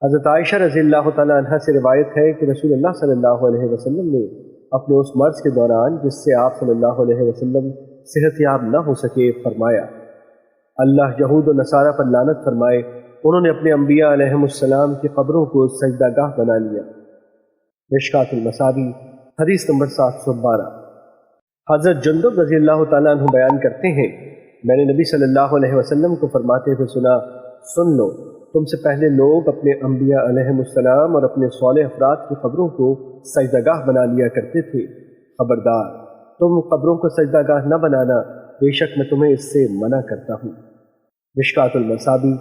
حضرت عائشہ رضی اللہ تعالیٰ عنہ سے روایت ہے کہ رسول اللہ صلی اللہ علیہ وسلم نے اپنے اس مرض کے دوران جس سے آپ صلی اللہ علیہ وسلم صحت یاب نہ ہو سکے فرمایا، اللہ یہود و نصارہ پر لعنت فرمائے، انہوں نے اپنے انبیاء علیہم السلام کی قبروں کو سجدہ گاہ بنا لیا۔ مشکات المصابیح حدیث نمبر 712۔ حضرت جندب رضی اللہ تعالیٰ عنہ بیان کرتے ہیں، میں نے نبی صلی اللہ علیہ وسلم کو فرماتے ہوئے سنا، سن لو، تم سے پہلے لوگ اپنے انبیاء علیہم السلام اور اپنے صالح افراد کی قبروں کو سجدہ گاہ بنا لیا کرتے تھے، خبردار تم قبروں کو سجدہ گاہ نہ بنانا، بے شک میں تمہیں اس سے منع کرتا ہوں۔ مشکات المصابیح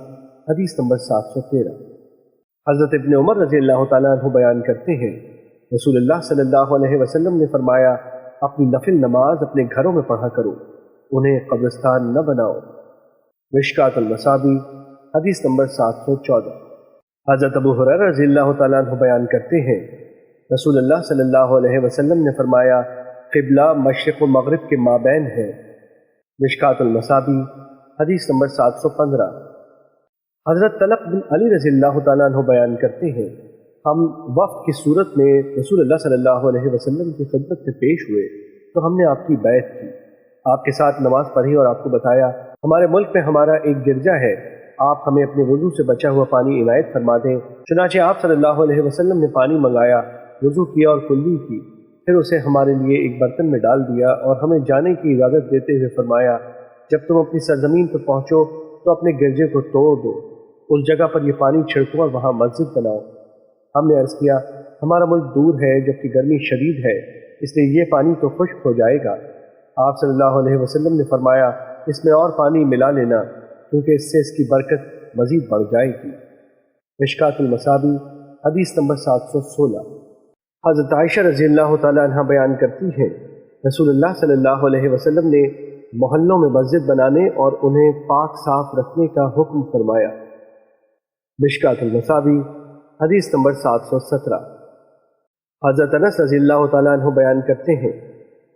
حدیث نمبر 713۔ حضرت ابن عمر رضی اللہ تعالیٰ عنہ بیان کرتے ہیں، رسول اللہ صلی اللہ علیہ وسلم نے فرمایا، اپنی نفل نماز اپنے گھروں میں پڑھا کرو، انہیں قبرستان نہ بناؤ۔ مشکات المصابیح حدیث نمبر 714۔ حضرت ابو ہریرہ رضی اللہ تعالیٰ عنہ بیان کرتے ہیں، رسول اللہ صلی اللہ علیہ وسلم نے فرمایا، قبلہ مشرق و مغرب کے مابین ہے۔ مشکات المصابیح حدیث نمبر 715۔ حضرت طلق بن علی رضی اللہ تعالیٰ عنہ بیان کرتے ہیں، ہم وفد کی صورت میں رسول اللہ صلی اللہ علیہ وسلم کی خدمت میں پیش ہوئے تو ہم نے آپ کی بیعت کی، آپ کے ساتھ نماز پڑھی اور آپ کو بتایا، ہمارے ملک میں ہمارا ایک گرجا ہے، آپ ہمیں اپنے وضو سے بچا ہوا پانی عنایت فرما دیں۔ چنانچہ آپ صلی اللہ علیہ وسلم نے پانی منگایا، وضو کیا اور کلی کی، پھر اسے ہمارے لیے ایک برتن میں ڈال دیا اور ہمیں جانے کی اجازت دیتے ہوئے فرمایا، جب تم اپنی سرزمین پر پہنچو تو اپنے گرجے کو توڑ دو، اس جگہ پر یہ پانی چھڑکو اور وہاں مسجد بناؤ۔ ہم نے عرض کیا، ہمارا ملک دور ہے جبکہ گرمی شدید ہے، اس لیے یہ پانی تو خشک ہو جائے گا۔ آپ صلی اللہ علیہ وسلم نے فرمایا، اس میں اور پانی ملا لینا، کیونکہ اس سے اس کی برکت مزید بڑھ جائے گی۔ مشکات المصابیح حدیث نمبر 716۔ حضرت عائشہ رضی اللہ تعالیٰ عنہ بیان کرتی ہیں، رسول اللہ صلی اللہ علیہ وسلم نے محلوں میں مسجد بنانے اور انہیں پاک صاف رکھنے کا حکم فرمایا۔ مشکات المصابیح حدیث نمبر 717۔ حضرت انس رضی اللہ تعالیٰ عنہ بیان کرتے ہیں،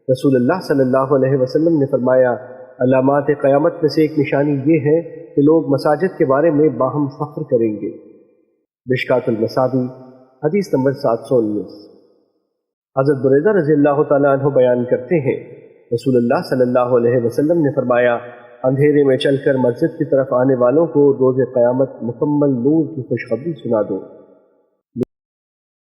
رسول اللہ صلی اللہ علیہ وسلم نے فرمایا، علامات قیامت میں سے ایک نشانی یہ ہے کہ لوگ مساجد کے بارے میں باہم فخر کریں گے۔ مشکات المصابیح حدیث نمبر 719۔ حضرت بریدہ رضی اللہ تعالیٰ عنہ بیان کرتے ہیں، رسول اللہ صلی اللہ علیہ وسلم نے فرمایا، اندھیرے میں چل کر مسجد کی طرف آنے والوں کو روز قیامت مکمل نور کی خوشخبری سنا دو۔